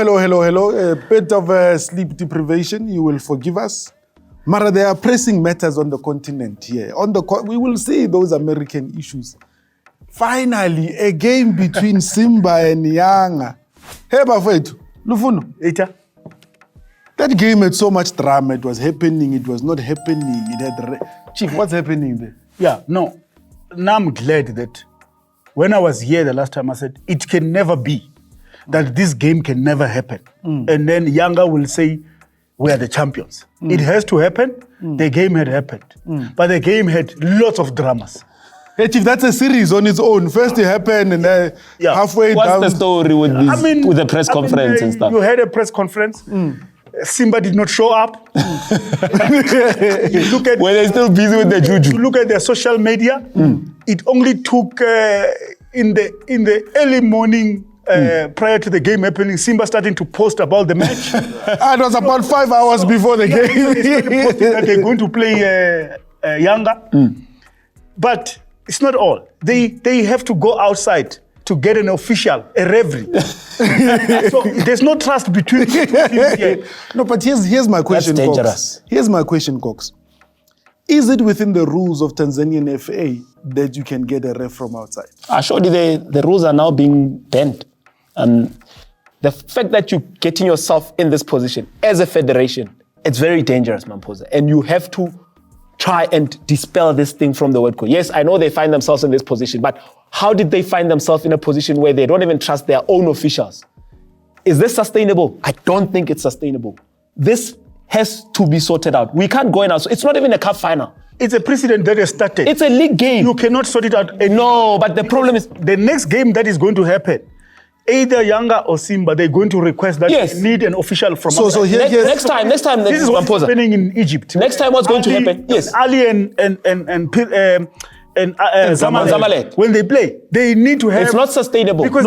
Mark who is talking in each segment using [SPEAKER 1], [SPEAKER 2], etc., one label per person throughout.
[SPEAKER 1] A bit of sleep deprivation, you will forgive us. Mara, there are pressing matters on the continent here. We will see those American issues. Finally, a game between Simba and Yanga. Hey, Bafetu, Lufuno. That game had so much drama. It was happening, it was not happening. Chief, what's happening there?
[SPEAKER 2] Yeah, no. Now I'm glad that when I was here the last time, I said, it can never be that this game can never happen. And then Yanga will say, we are the champions. It has to happen. The game had happened. But the game had lots of dramas.
[SPEAKER 1] Hey, Chief, that's a series on its own. First it happened and then halfway down.
[SPEAKER 3] What's the story with this, with the press conference and stuff?
[SPEAKER 2] You had a press conference. Simba did not show up.
[SPEAKER 3] Look at they're still busy with the juju.
[SPEAKER 2] Look at their social media. It only took in the early morning prior to the game happening, Simba starting to post about the match.
[SPEAKER 1] It was about 5 hours before the game.
[SPEAKER 2] That they're going to play Yanga. But it's not all. They have to go outside to get an official, a referee. So there's no trust between the two teams here.
[SPEAKER 1] No, but here's my question,
[SPEAKER 3] That's
[SPEAKER 1] Cox.
[SPEAKER 3] dangerous.
[SPEAKER 1] Here's my question, Cox. Is it within the rules of Tanzanian FA that you can get a ref from outside?
[SPEAKER 3] Surely the rules are now being bent. The fact that you're getting yourself in this position as a federation, it's very dangerous, Mamposa. And you have to try and dispel this thing from the word go. Yes, I know they find themselves in this position, but how did they find themselves in a position where they don't even trust their own officials? Is this sustainable? I don't think it's sustainable. This has to be sorted out. We can't go in out. It's not even a cup final.
[SPEAKER 2] It's a precedent that has started.
[SPEAKER 3] It's a league game.
[SPEAKER 2] You cannot sort it out.
[SPEAKER 3] No, but the problem is
[SPEAKER 2] the next game that is going to happen, either Yanga or Simba, they're going to request that they need an official from outside.
[SPEAKER 1] So
[SPEAKER 3] next time,
[SPEAKER 2] this is what's happening in Egypt.
[SPEAKER 3] Next time, what's going to happen? Yes,
[SPEAKER 2] Ahly and Zamalek, when they play, they need to have.
[SPEAKER 3] It's not sustainable.
[SPEAKER 1] Because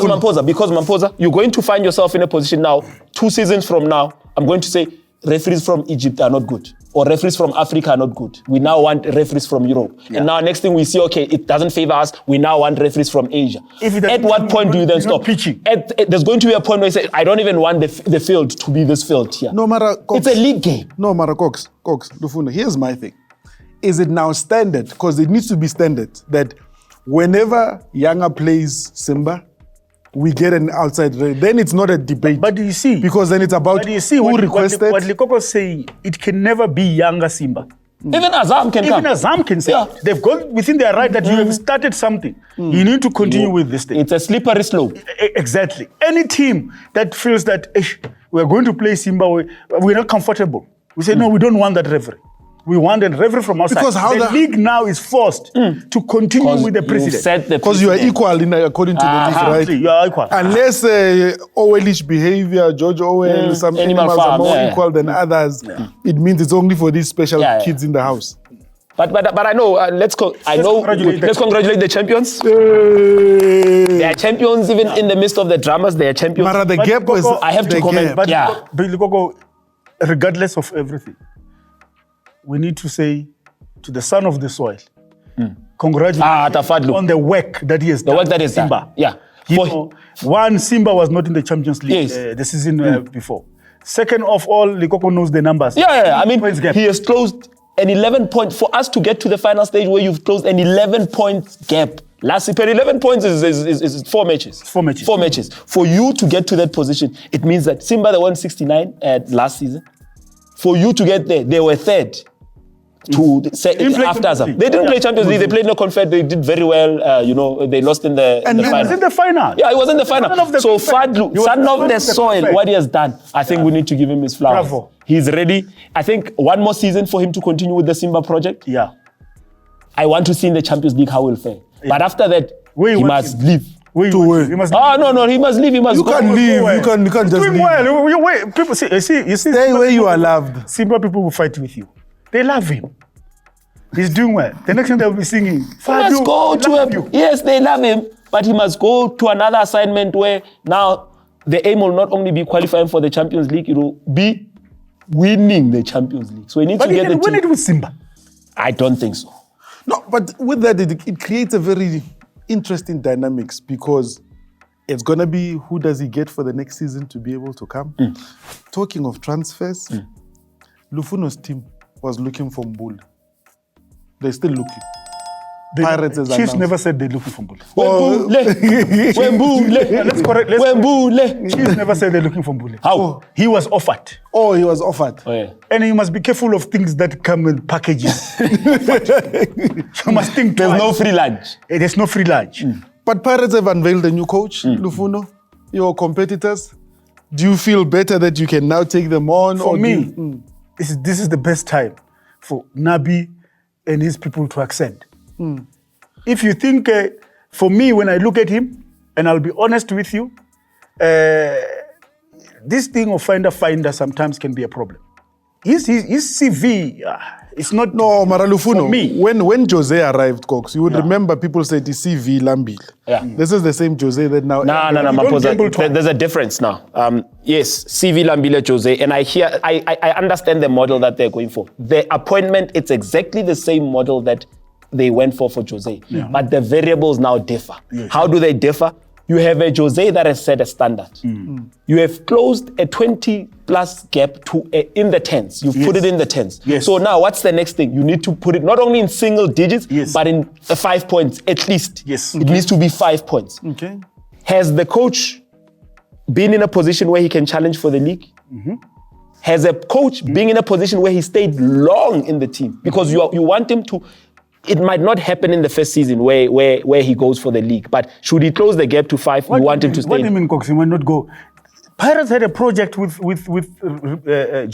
[SPEAKER 3] Mamposa, you're going to find yourself in a position now. 2 seasons from now, I'm going to say referees from Egypt are not good, or referees from Africa are not good. We now want referees from Europe. And now next thing we see, okay, it doesn't favor us. We now want referees from Asia. At what point do you then stop? There's going to be a point where you say, I don't even want the field to be this field here.
[SPEAKER 1] No, Mara, Cox,
[SPEAKER 3] it's a league game.
[SPEAKER 1] No, Mara, Cox, Lufuno, here's my thing. Is it now standard? Because it needs to be standard that whenever Yanga plays Simba, we get an outside rate. Then it's not a debate.
[SPEAKER 2] But you see,
[SPEAKER 1] because then it's about who requested.
[SPEAKER 2] What Lekoko say, it can never be Yanga Simba.
[SPEAKER 3] Even Azam can come.
[SPEAKER 2] Even Azam can say, they've got within their right that you have started something. You need to continue with this thing.
[SPEAKER 3] It's a slippery slope.
[SPEAKER 2] Exactly. Any team that feels that we're going to play Simba, we're not comfortable. We say, no, we don't want that referee. We want a referee from outside. Because the league now is forced to continue with the precedent.
[SPEAKER 1] Because you are equal according to the league, right?
[SPEAKER 2] You are equal.
[SPEAKER 1] Unless Orwellish behavior, George Orwell, some animals are more equal than others, it means it's only for these special kids in the house.
[SPEAKER 3] But I know, let's congratulate the champions. They are champions even in the midst of the dramas. They are champions.
[SPEAKER 1] Mara, the gap was...
[SPEAKER 3] I have to comment.
[SPEAKER 2] But Lekoko, regardless of everything, we need to say to the son of the soil, congratulations
[SPEAKER 3] Fadlu
[SPEAKER 2] on the work that he has done.
[SPEAKER 3] The work that is
[SPEAKER 2] Simba.
[SPEAKER 3] Done.
[SPEAKER 2] One, Simba was not in the Champions League the season before. Second of all, Lekoko knows the numbers.
[SPEAKER 3] I mean, he has closed an 11-point, for us to get to the final stage where you've closed an 11-point gap. Last year, 11 points is 4 matches.
[SPEAKER 2] 4 matches.
[SPEAKER 3] 4 matches. For you to get to that position, it means that Simba, they won 69 last season. For you to get there, they were third. After us. They didn't play Champions League. They played no Confed. They did very well. They lost in the final.
[SPEAKER 2] It was in the final.
[SPEAKER 3] Yeah, it was in the final. So Fadlu, son of the soil, what he has done, I think we need to give him his flowers.
[SPEAKER 2] Bravo.
[SPEAKER 3] He's ready. I think one more season for him to continue with the Simba project.
[SPEAKER 2] Yeah.
[SPEAKER 3] I want to see in the Champions League how he'll fare. Yeah. But after that, he must leave.
[SPEAKER 1] No, he
[SPEAKER 3] must leave. He must go.
[SPEAKER 1] You can't leave. You can't just leave.
[SPEAKER 2] Well. People you see.
[SPEAKER 1] Stay where you are loved.
[SPEAKER 2] Simba people will fight with you. They love him. He's doing well. The next time they'll be singing.
[SPEAKER 3] Yes, they love him, but he must go to another assignment where now the aim will not only be qualifying for the Champions League, it will be winning the Champions League. So he needs to get the team.
[SPEAKER 2] But he can win it with Simba.
[SPEAKER 3] I don't think so.
[SPEAKER 1] No, but with that, it creates a very interesting dynamics because It's going to be who does he get for the next season to be able to come. Talking of transfers, Lufuno's team was looking for Mbule. They're still looking. Pirates has
[SPEAKER 2] Chiefs
[SPEAKER 1] announced.
[SPEAKER 2] never said they're looking for Mbule.
[SPEAKER 3] Let's
[SPEAKER 2] correct. Chiefs never said they're looking for Mbule.
[SPEAKER 3] How?
[SPEAKER 2] He was offered.
[SPEAKER 1] Oh, he was offered.
[SPEAKER 3] Oh, yeah.
[SPEAKER 2] And you must be careful of things that come in packages. You must think
[SPEAKER 3] There's
[SPEAKER 2] twice.
[SPEAKER 3] no free lunch.
[SPEAKER 2] There's no free lunch.
[SPEAKER 1] But Pirates have unveiled a new coach, Lufuno. Your competitors. Do you feel better that you can now take them on?
[SPEAKER 2] For
[SPEAKER 1] or
[SPEAKER 2] me, this is the best time for Nabi and his people to ascend. If you think, for me, when I look at him, and I'll be honest with you, this thing of finder sometimes can be a problem. His CV, it's not.
[SPEAKER 1] No, Maralufuno.
[SPEAKER 2] For me.
[SPEAKER 1] When Jose arrived, Cox, you would remember people said the CV Lambil.
[SPEAKER 3] Yeah.
[SPEAKER 1] This is the same Jose that now.
[SPEAKER 3] No,
[SPEAKER 2] gamble
[SPEAKER 3] Mpho.
[SPEAKER 2] twice.
[SPEAKER 3] There's a difference now. Yes, CV Lambile Jose, and I understand the model that they're going for. The appointment, it's exactly the same model that they went for Jose, but the variables now differ.
[SPEAKER 2] Yes.
[SPEAKER 3] How do they differ? You have a Jose that has set a standard. You have closed a 20-plus gap to in the tens. You've put it in the tens.
[SPEAKER 2] Yes.
[SPEAKER 3] So now what's the next thing? You need to put it not only in single digits,
[SPEAKER 2] Yes.
[SPEAKER 3] but in 5 points at least.
[SPEAKER 2] Yes.
[SPEAKER 3] It needs to be 5 points.
[SPEAKER 1] Okay.
[SPEAKER 3] Has the coach been in a position where he can challenge for the league? Has a coach been in a position where he stayed long in the team? Because you want him to. It might not happen in the first season where he goes for the league, but should he close the gap to 5, you want him to stay.
[SPEAKER 2] What do you mean, Cox? He might not go. Pirates had a project with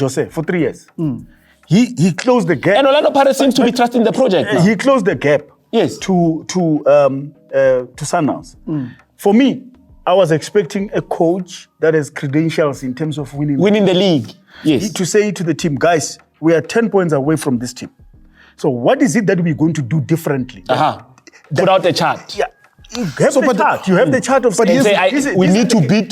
[SPEAKER 2] Jose for 3 years. He closed the gap.
[SPEAKER 3] And Orlando Pirates seems to be trusting the project now.
[SPEAKER 2] He closed the gap.
[SPEAKER 3] Yes.
[SPEAKER 2] To Sundowns. For me, I was expecting a coach that has credentials in terms of winning
[SPEAKER 3] Winning the league. Yes.
[SPEAKER 2] to say to the team, guys, we are 10 points away from this team. So what is it that we're going to do differently?
[SPEAKER 3] Put out a chart.
[SPEAKER 2] Yeah. You have the chart. You have the chart of.
[SPEAKER 3] And say, we need to beat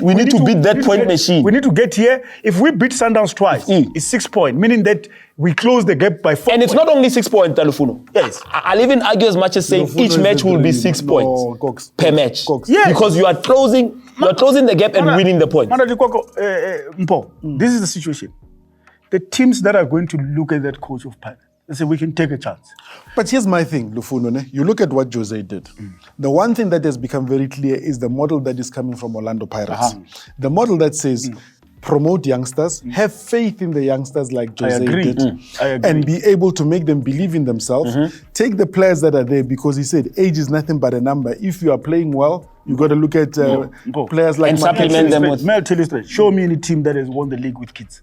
[SPEAKER 3] that point machine.
[SPEAKER 2] We need to get here. If we beat Sundowns twice, it's 6 points, meaning that we close the gap by 4
[SPEAKER 3] And it's
[SPEAKER 2] points.
[SPEAKER 3] not only 6 points, Lufuno.
[SPEAKER 2] Yes.
[SPEAKER 3] I'll even argue as much as saying
[SPEAKER 1] Lufuno
[SPEAKER 3] each
[SPEAKER 1] is
[SPEAKER 3] match
[SPEAKER 1] the
[SPEAKER 3] will be
[SPEAKER 1] dream.
[SPEAKER 3] 6
[SPEAKER 1] No,
[SPEAKER 3] points
[SPEAKER 1] Cox,
[SPEAKER 3] per
[SPEAKER 1] Cox,
[SPEAKER 3] match.
[SPEAKER 1] Cox.
[SPEAKER 2] Yeah.
[SPEAKER 3] Because you are closing the gap and winning the points.
[SPEAKER 2] Mpho, this is the situation. The teams that are going to look at that coach of Pirates, they say we can take a chance.
[SPEAKER 1] But here's my thing, Lufuno. You look at what Jose did. The one thing that has become very clear is the model that is coming from Orlando Pirates. The model that says promote youngsters, have faith in the youngsters like Jose
[SPEAKER 2] agree.
[SPEAKER 1] did,
[SPEAKER 2] I agree.
[SPEAKER 1] and be able to make them believe in themselves. Take the players that are there, because he said age is nothing but a number. If you are playing well, you got to look at players like
[SPEAKER 3] And supplement them with.
[SPEAKER 2] May I tell you straight? Show me any team that has won the league with kids.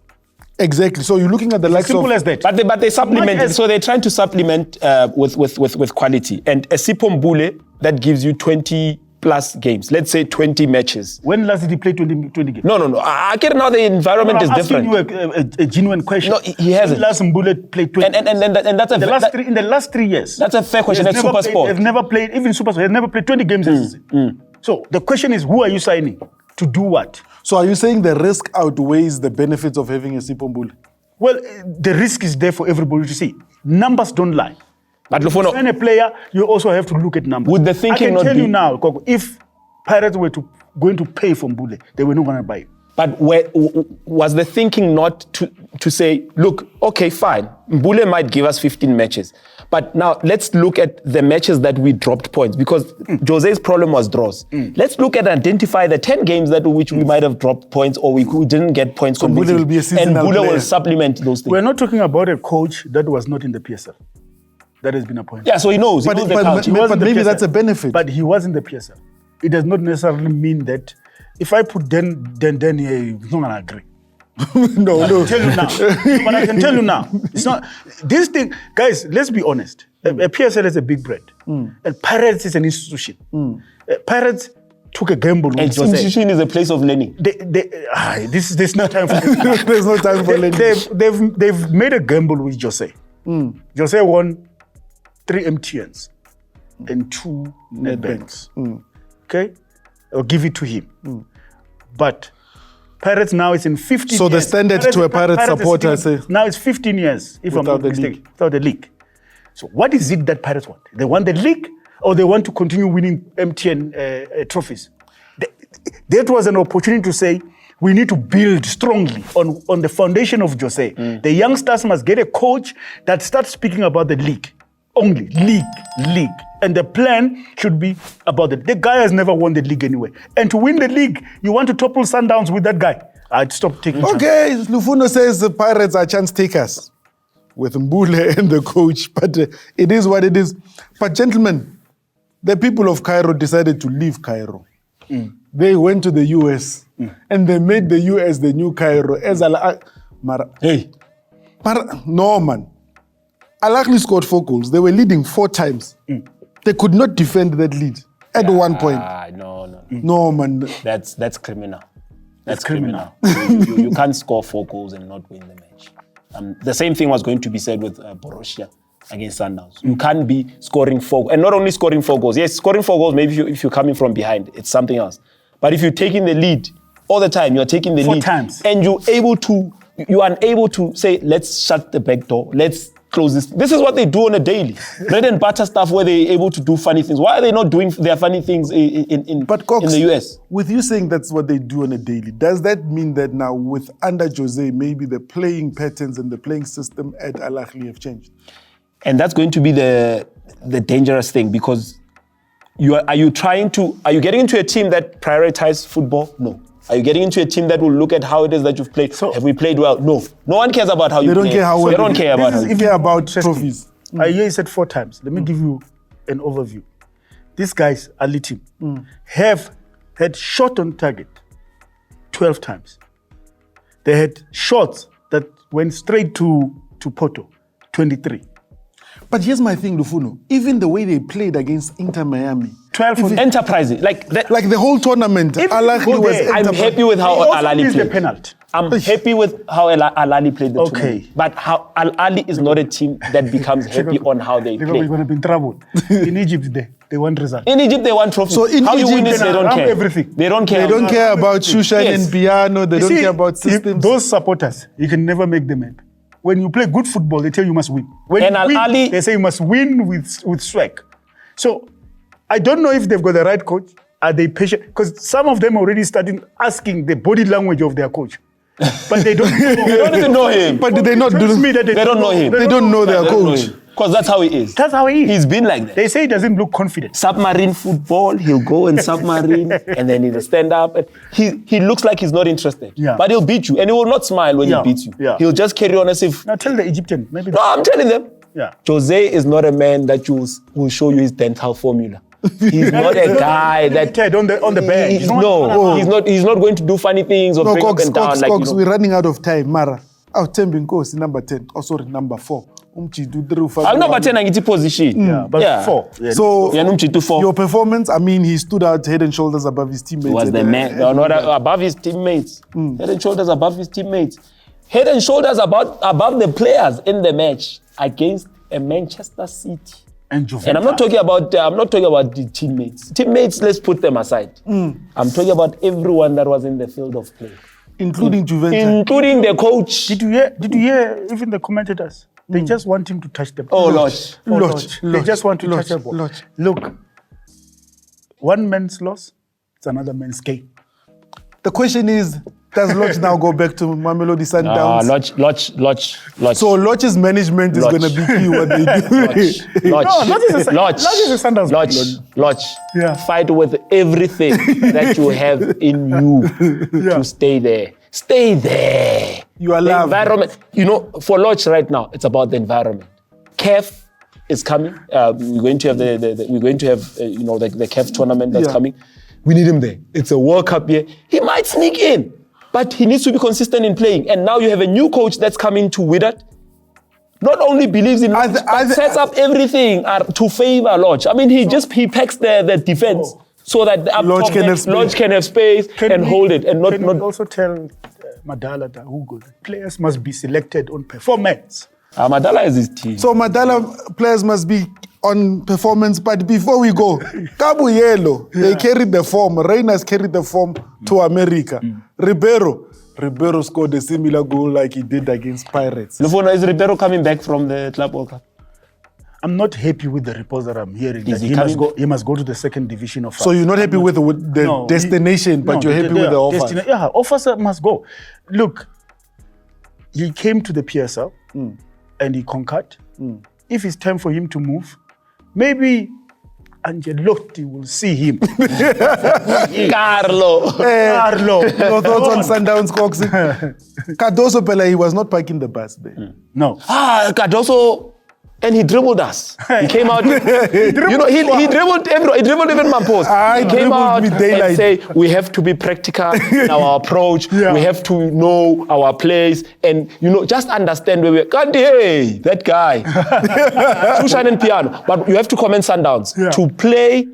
[SPEAKER 1] Exactly. So you're looking at the likes
[SPEAKER 2] Simple
[SPEAKER 1] of.
[SPEAKER 2] as that.
[SPEAKER 3] But they supplement
[SPEAKER 2] Much
[SPEAKER 3] it.
[SPEAKER 2] as-
[SPEAKER 3] So they're trying to supplement with quality. And a Sipho Mbule that gives you 20 plus games. Let's say 20 matches.
[SPEAKER 2] When last did he play 20 games?
[SPEAKER 3] No. I get now the environment is
[SPEAKER 2] I'm asking
[SPEAKER 3] different.
[SPEAKER 2] you a genuine question.
[SPEAKER 3] No, he hasn't.
[SPEAKER 2] When last Mbule played 20
[SPEAKER 3] And that's a
[SPEAKER 2] in the last 3 years.
[SPEAKER 3] that's a fair question.
[SPEAKER 2] He has
[SPEAKER 3] That's
[SPEAKER 2] never
[SPEAKER 3] super
[SPEAKER 2] played-
[SPEAKER 3] sport.
[SPEAKER 2] They've never played, even super sport, they've never played 20 games this season. So the question is, who are you signing? To do what?
[SPEAKER 1] So are you saying the risk outweighs the benefits of having a Sipho Mbule?
[SPEAKER 2] Well, the risk is there for everybody to see. Numbers don't lie.
[SPEAKER 3] But Lufuno,
[SPEAKER 2] When a player, you also have to look at numbers.
[SPEAKER 3] Would the thinking
[SPEAKER 2] I can
[SPEAKER 3] not
[SPEAKER 2] tell
[SPEAKER 3] be-
[SPEAKER 2] you now, Koko, if Pirates were going to pay for Mbule, they were not going to buy him.
[SPEAKER 3] but was the thinking not to say, look, okay, fine, Mbule might give us 15 matches, but now let's look at the matches that we dropped points, because Jose's problem was draws. Let's look at identify the 10 games which we might have dropped points or we didn't get points.
[SPEAKER 1] So Mbule will be a
[SPEAKER 3] and
[SPEAKER 1] seasonal
[SPEAKER 3] Mbule
[SPEAKER 1] player.
[SPEAKER 3] will supplement those things.
[SPEAKER 2] We're not talking about a coach that was not in the PSL. That has been appointed.
[SPEAKER 3] Yeah, so he knows. He
[SPEAKER 1] But-
[SPEAKER 3] knows the
[SPEAKER 1] but-
[SPEAKER 3] culture.
[SPEAKER 2] He was
[SPEAKER 1] but
[SPEAKER 2] in the
[SPEAKER 1] maybe
[SPEAKER 2] PSL.
[SPEAKER 1] that's a benefit.
[SPEAKER 2] But he was in the PSL. It does not necessarily mean that if I put then he's not going to agree.
[SPEAKER 1] No.
[SPEAKER 2] Tell you now. But I can tell you now. It's not this thing, guys. Let's be honest. A PSL is a big brand, and Pirates is an institution. Pirates took a gamble with
[SPEAKER 3] And
[SPEAKER 2] Jose.
[SPEAKER 3] institution is a place of learning.
[SPEAKER 2] There's no time for this.
[SPEAKER 1] There's no time for learning.
[SPEAKER 2] They've made a gamble with Jose. Jose won 3 MTNs and 2 Nedbanks. Okay, I'll give it to him. But Pirates now is in 15
[SPEAKER 1] So the
[SPEAKER 2] years.
[SPEAKER 1] standard to a Pirates
[SPEAKER 2] is
[SPEAKER 1] supporter,
[SPEAKER 2] still-
[SPEAKER 1] say-
[SPEAKER 2] now it's 15 years, if I'm
[SPEAKER 1] Without
[SPEAKER 2] not
[SPEAKER 1] the
[SPEAKER 2] mistaken,
[SPEAKER 1] league.
[SPEAKER 2] without the league. So what is it that Pirates want? They want the league, or they want to continue winning MTN trophies? That was an opportunity to say, we need to build strongly on the foundation of Jose. The youngsters must get a coach that starts speaking about the league. Only league. And the plan should be about it. The guy has never won the league anyway. And to win the league, you want to topple Sundowns with that guy. I'd stop taking
[SPEAKER 1] Okay, Lufuno says the Pirates are chance takers with Mbule and the coach, but it is what it is. But gentlemen, the people of Cairo decided to leave Cairo. They went to the US and they made the US the new Cairo. No, man. Ahly scored 4 goals. They were leading 4 times. They could not defend that lead at one point.
[SPEAKER 3] No,
[SPEAKER 1] man.
[SPEAKER 3] That's criminal. That's criminal. You can't score 4 goals and not win the match. The same thing was going to be said with Borussia against Sundowns. You can't be scoring 4, and not only scoring 4 goals. Yes, scoring 4 goals, maybe if you're coming from behind, it's something else. But if you're taking the lead all the time, you're taking the
[SPEAKER 2] 4
[SPEAKER 3] lead.
[SPEAKER 2] times.
[SPEAKER 3] And you are unable to say, let's shut the back door, let's close this. This is what they do on a daily. Bread and butter stuff where they're able to do funny things. Why are they not doing their funny things in the US?
[SPEAKER 1] With you saying that's what they do on a daily, does that mean that now with under Jose, maybe the playing patterns and the playing system at Ahly have changed?
[SPEAKER 3] And that's going to be the dangerous thing, because are you getting into a team that prioritizes football? No. Are you getting into a team that will look at how it is that you've played?
[SPEAKER 2] So,
[SPEAKER 3] have we played well? No. No one cares about how you play.
[SPEAKER 1] They don't care about how
[SPEAKER 2] you play.
[SPEAKER 1] They care about trophies.
[SPEAKER 2] I hear you said 4 times. Let me give you an overview. These guys, Ahly team, have had shot on target 12 times. They had shots that went straight to Porto, 23.
[SPEAKER 1] But here's my thing, Lufuno. Even the way they played against Inter Miami,
[SPEAKER 2] 12
[SPEAKER 3] enterprising, like
[SPEAKER 1] the whole tournament, Ahly was.
[SPEAKER 3] I'm happy with how Ahly played.
[SPEAKER 2] The penalty.
[SPEAKER 3] I'm happy with how Ahly played the tournament. But how Ahly is not a team that becomes happy on how they play.
[SPEAKER 2] We're going to be in trouble. In Egypt, they want results.
[SPEAKER 3] In Egypt, they want trophies.
[SPEAKER 1] So in
[SPEAKER 3] how
[SPEAKER 1] Egypt,
[SPEAKER 3] you win it, they don't care.
[SPEAKER 2] Everything.
[SPEAKER 3] They don't care.
[SPEAKER 1] They don't care about Shushan and piano. They don't care about systems.
[SPEAKER 2] Those supporters, you can never make them happy. When you play good football, they tell you must win. When
[SPEAKER 3] and
[SPEAKER 2] you win,
[SPEAKER 3] Ahly,
[SPEAKER 2] they say you must win with swag. So I don't know if they've got the right coach. Are they patient? Because some of them already started asking the body language of their coach. But they don't know.
[SPEAKER 3] They don't even know him.
[SPEAKER 1] But did they not do
[SPEAKER 3] They don't know him.
[SPEAKER 1] They don't know their coach.
[SPEAKER 3] Because that's how he is.
[SPEAKER 2] That's how he is.
[SPEAKER 3] He's been like that.
[SPEAKER 2] They say he doesn't look confident.
[SPEAKER 3] Submarine football, he'll go and submarine, and then he'll stand up. He looks like he's not interested.
[SPEAKER 2] Yeah.
[SPEAKER 3] But he'll beat you, and he will not smile when he beats you.
[SPEAKER 2] Yeah.
[SPEAKER 3] He'll just carry on as if...
[SPEAKER 2] Now tell the Egyptian. Maybe.
[SPEAKER 3] No, I'm telling them.
[SPEAKER 2] Yeah.
[SPEAKER 3] Jose is not a man that will show you his dental formula. He's not a guy that...
[SPEAKER 2] on the bench.
[SPEAKER 3] He's not going to do funny things or break up and down.
[SPEAKER 1] Cox, we're running out of time. Mara, Tembin Nkosi, number 10. Oh, sorry, number 4.
[SPEAKER 3] I'm number 10 and position.
[SPEAKER 2] Yeah, but 4. Yeah.
[SPEAKER 1] So,
[SPEAKER 3] yeah,
[SPEAKER 1] your performance, I mean, he stood out head and shoulders above his teammates.
[SPEAKER 3] He was the man. Not above his teammates. Head and shoulders above his teammates. Head and shoulders above the players in the match against a Manchester City.
[SPEAKER 2] And
[SPEAKER 3] I'm not talking about the teammates. Teammates, let's put them aside. I'm talking about everyone that was in the field of play,
[SPEAKER 1] including Juventus,
[SPEAKER 3] including the coach.
[SPEAKER 2] Did you hear even the commentators? They just want him to touch the ball.
[SPEAKER 1] Lodge.
[SPEAKER 2] They just want to touch the ball. Look, one man's loss, it's another man's gain.
[SPEAKER 1] The question is, does Lodge now go back to Mamelodi Sundowns?
[SPEAKER 3] Lodge.
[SPEAKER 1] So Lodge's management is going to be key what they do.
[SPEAKER 2] Lodge is a Sundowns.
[SPEAKER 3] Lodge.
[SPEAKER 2] Yeah.
[SPEAKER 3] Fight with everything that you have in you to stay there. Stay there.
[SPEAKER 1] You are
[SPEAKER 3] the
[SPEAKER 1] loved.
[SPEAKER 3] environment. You know, for Lodge right now, it's about the environment. CAF is coming. We're going to have the CAF tournament that's coming. We need him there. It's a World Cup year. He might sneak in, but he needs to be consistent in playing. And now you have a new coach that's coming to Wydad. Not only believes in Lodge, but sets up everything to favor Lodge. I mean, he packs the defense so that
[SPEAKER 1] Lodge
[SPEAKER 3] can have space and hold it. And not
[SPEAKER 2] also tell Madala that Hugo, players must be selected on performance.
[SPEAKER 3] Madala is his team.
[SPEAKER 1] So Madala players must be on performance, but before we go, Cabo Yellow, they carried the form. Reyners carried the form to America. Ribeiro scored a similar goal like he did against Pirates.
[SPEAKER 3] Lufuno, is Ribeiro coming back from the Club World Cup?
[SPEAKER 2] I'm not happy with the reports that I'm hearing.
[SPEAKER 3] Is
[SPEAKER 2] That
[SPEAKER 3] he
[SPEAKER 2] he must go to the second division of France.
[SPEAKER 1] So you're not happy with the
[SPEAKER 2] No,
[SPEAKER 1] destination, but you're happy with the offer.
[SPEAKER 2] Yeah, offers must go. Look, he came to the PSL and he conquered. If it's time for him to move, maybe Angelotti will see him.
[SPEAKER 3] Carlo.
[SPEAKER 2] Carlo.
[SPEAKER 1] Your thoughts on Sundowns, Coxie? Cardoso Pella, he was not parking the bus there.
[SPEAKER 2] No.
[SPEAKER 3] Cardoso, and he dribbled us. He came out. he dribbled everyone. He dribbled even Mpho. He came out and say, we have to be practical in our approach.
[SPEAKER 2] Yeah.
[SPEAKER 3] We have to know our place, and just understand where we're. God, hey, that guy, Shushan and piano. But you have to commend Sundowns to play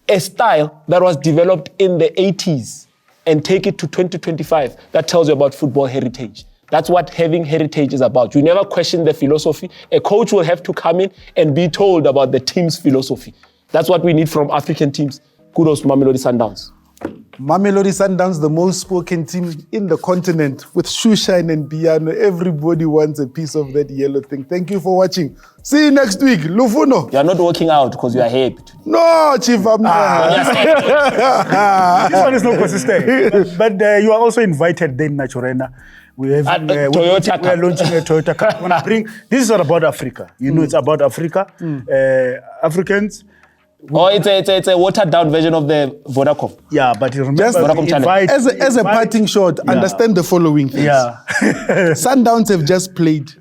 [SPEAKER 3] a style that was developed in the 80s and take it to 2025. That tells you about football heritage. That's what having heritage is about. You never question the philosophy. A coach will have to come in and be told about the team's philosophy. That's what we need from African teams. Kudos to Mamelodi Sundowns.
[SPEAKER 1] Mamelodi Sundowns, the most spoken team in the continent, with Shushan and Piano. Everybody wants a piece of that yellow thing. Thank you for watching. See you next week. Lufuno.
[SPEAKER 3] You are not working out because you are happy.
[SPEAKER 1] No, Chief, I'm not.
[SPEAKER 2] This one is not consistent. But you are also invited then, Naturena. We have
[SPEAKER 3] Toyota
[SPEAKER 2] we are launching a Toyota car. This is not about Africa. It's about Africa. Africans.
[SPEAKER 3] It's a watered down version of the Vodacom.
[SPEAKER 2] Yeah, but remember,
[SPEAKER 1] Just as a parting shot, understand the following things.
[SPEAKER 2] Yeah.
[SPEAKER 1] Sundowns have just played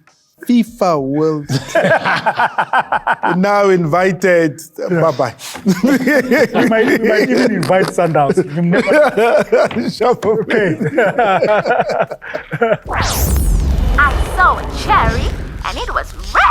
[SPEAKER 1] FIFA World Cup. Now invited. Bye-bye.
[SPEAKER 2] we might even invite Sundowns.
[SPEAKER 1] Okay.
[SPEAKER 4] I saw a cherry and it was red.